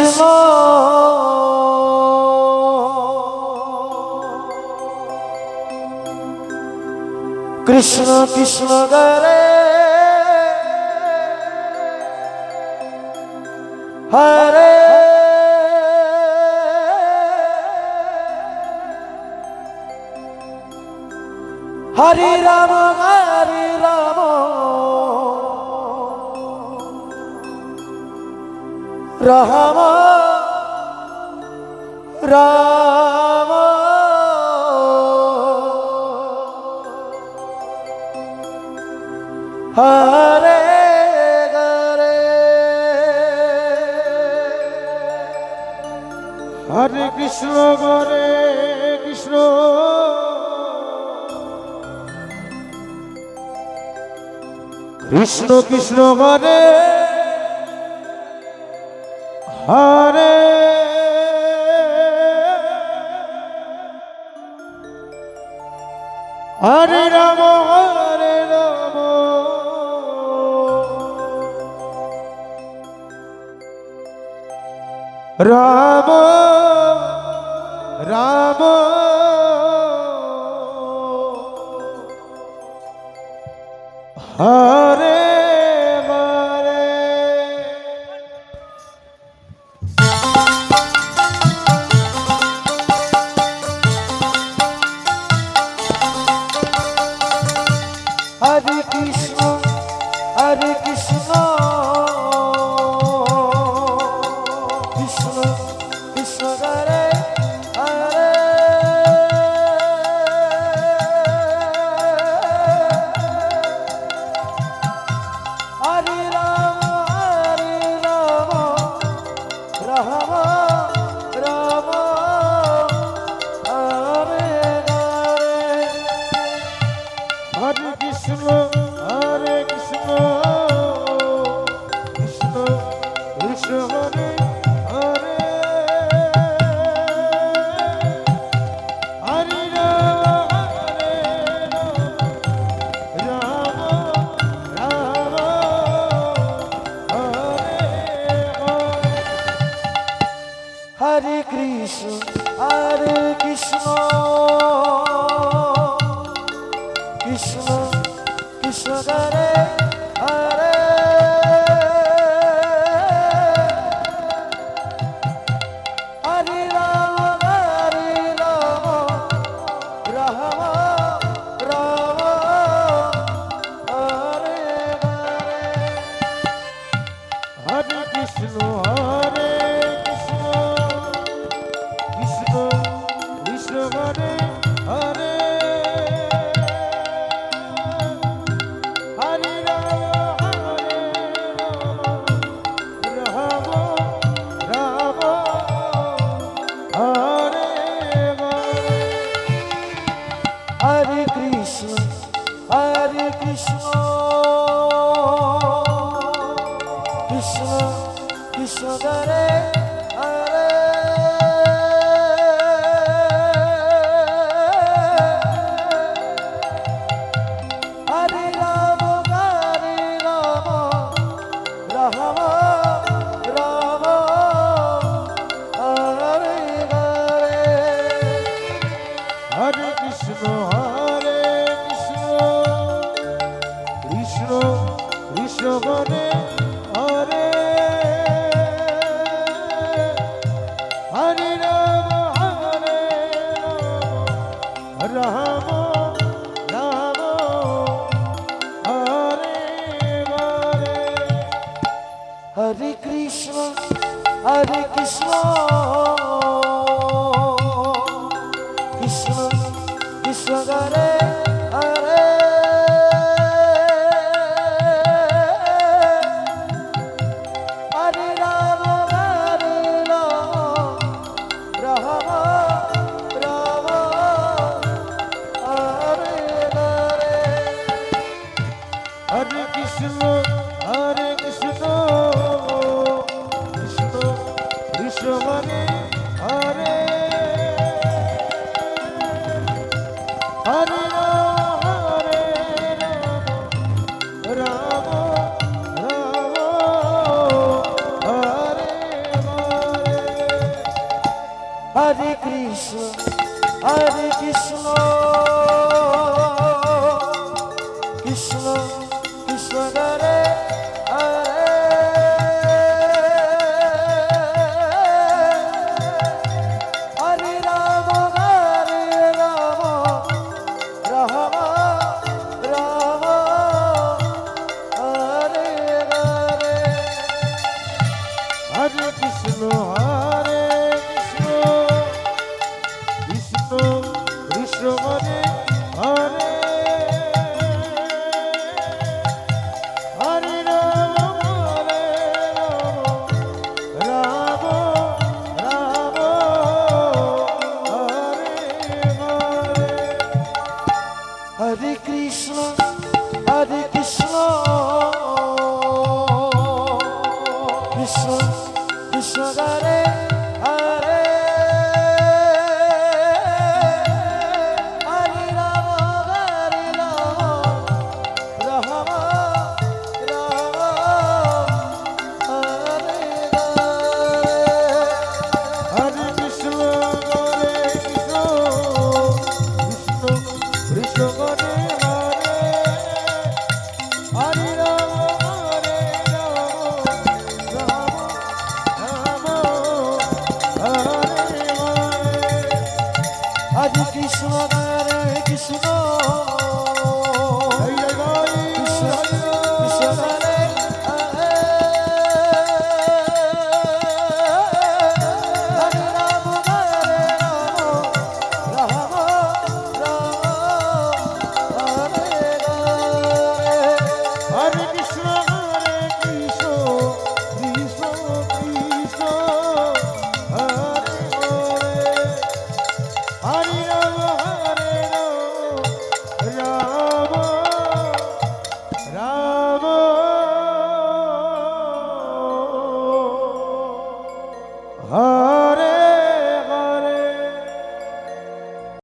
কৃষ্ণ কৃষ্ণ কৃষ্ণ গরে হরে হরি রাম রাম রাম হরে গরে হরে কৃষ্ণ হরে কৃষ্ণ কৃষ্ণ কৃষ্ণ হরে হরে হরে রাম রাম রাম হরে হরে হরে কৃষ্ণ হরে কৃষ্ণ কৃষ্ণ কৃষ্ণ হরে হরে হরে রাম রাম রাম হরে হরে হরে কৃষ্ণ হরে কৃষ্ণ কৃষ্ণ কৃষ্ণ হরে হরে হরে রাম রাম হরে হরে কৃষ্ণ হরে কৃষ্ণ কৃষ্ণ কৃষ্ণ হরে হরে হরে রাম রাম রাম হরে হরে হরে কৃষ্ণ হরে কৃষ্ণ কৃষ্ণ কৃষ্ণ হরে হরে হরে রাম রাম রাম হরে হরে কৃষ্ণ হরে কৃষ্ণ কৃষ্ণ কৃষ্ণ হরে হরে হরে রাম রাম রাম হরে হরে হরে কৃষ্ণ হরে কৃষ্ণ কৃষ্ণ কৃষ্ণ হরে হরে হরে রাম রাম রাম হরে হরে হরে কৃষ্ণ হরে কৃষ্ণ কৃষ্ণ কৃষ্ণ হরে হরে হরে রাম রাম রাম হরে হরে হরে কৃষ্ণ হরে কৃষ্ণ কৃষ্ণ কৃষ্ণ হরে হরে হরে রাম রাম রাম হরে Hare Krishna, Hare Krishna, Krishna Krishna Hare